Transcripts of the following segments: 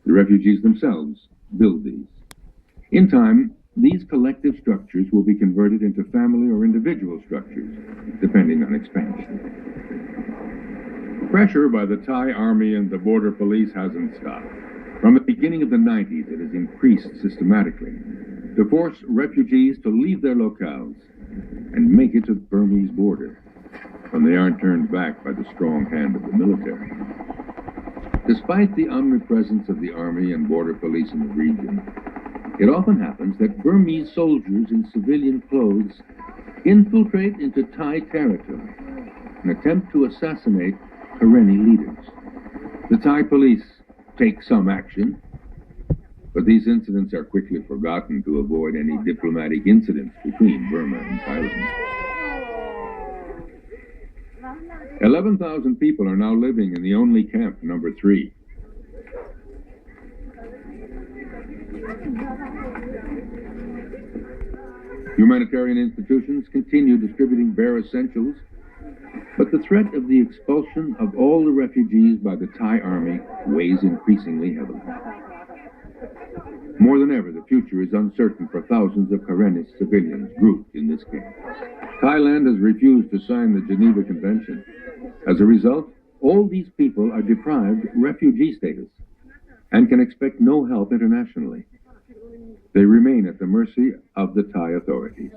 The refugees themselves build these. In time, these collective structures will be converted into family or individual structures, depending on expansion. Pressure by the Thai Army and the Border Police hasn't stopped. From the beginning of the 90s, it has increased systematically to force refugees to leave their locales and make it to the Burmese border when they aren't turned back by the strong hand of the military. Despite the omnipresence of the Army and Border Police in the region, it often happens that Burmese soldiers in civilian clothes infiltrate into Thai territory and attempt to assassinate karenni leaders. The Thai police take some action, but these incidents are quickly forgotten to avoid any diplomatic incidents between Burma and Thailand. 11,000 people are now living in the only camp, number 3. Humanitarian institutions continue distributing bare essentials, but the threat of the expulsion of all the refugees by the Thai army weighs increasingly heavily. More than ever, the future is uncertain for thousands of Karenni civilians grouped in this camp. Thailand has refused to sign the Geneva Convention. As a result, all these people are deprived refugee status and can expect no help internationally. They remain at the mercy of the Thai authorities.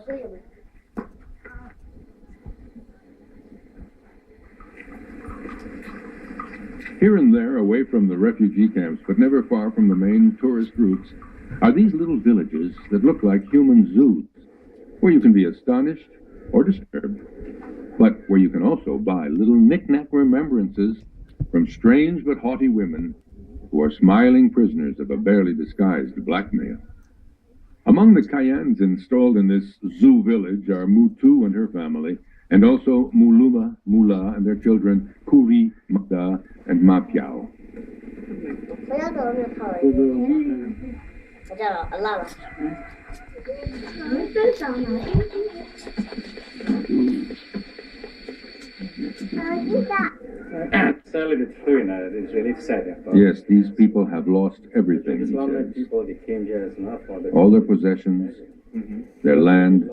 Here and there, away from the refugee camps, but never far from the main tourist routes, are these little villages that look like human zoos, where you can be astonished or disturbed, but where you can also buy little knick-knack remembrances from strange but haughty women who are smiling prisoners of a barely disguised blackmail. Among the Kayans installed in this zoo village are Mutu and her family, and also Muluma, Mula, and their children Kuri, Magda, and Mapiao. Sadly, the truth is really sad. Yes, these people have lost everything, he says. People they came here is not for the All their possessions, their land,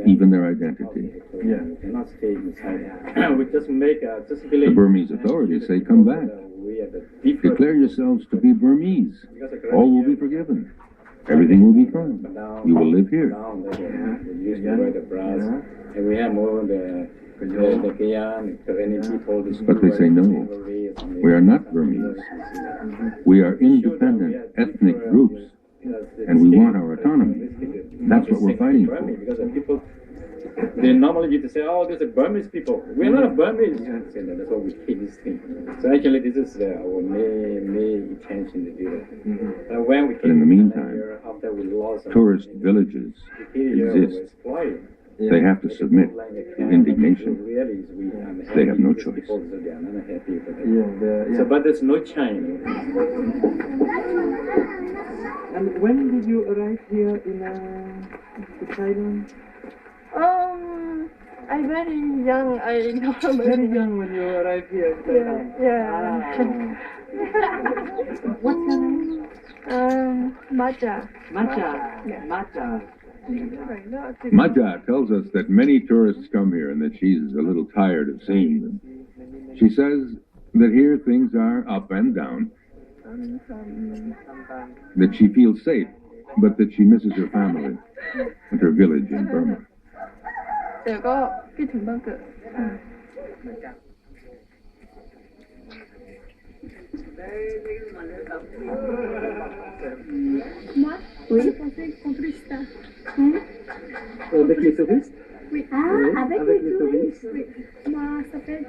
even their identity. Yeah, cannot stay inside. We just make just The believe. Burmese authorities say, come back. We are the different. Declare yourselves to be Burmese. All will be forgiven. Everything will be fine. You will live here. Now they used to wear the brass, and we have more the Kayan, Karenni people. But they say no. We are not Burmese. We are independent ethnic groups, and we want our autonomy. That's what we're fighting for. Because the people, they normally used to say, "Oh, there's a Burmese people." We're not a Burmese. That's what we hate this thing. So actually, this is our main intention to do that. When we But in the meantime, here, after we lost tourist villages exist. They have to submit to indignation. They have no choice. So, but there's no change. And when did you arrive here in Thailand? I'm very young. I know. Very young when you arrived here in Thailand. Yeah. What's your name? Maja. Macha. Yeah. Macha. Maja tells us that many tourists come here and that she's a little tired of seeing them. She says that here things are up and down, that she feels safe, but that she misses her family and her village in Burma. แต่ก็คิดถึงบ้านเกิด Moi, oui. Je pensais contre ça. Avec les touristes? Oui. Oui, avec les touristes? Oui. Moi, ça s'appelle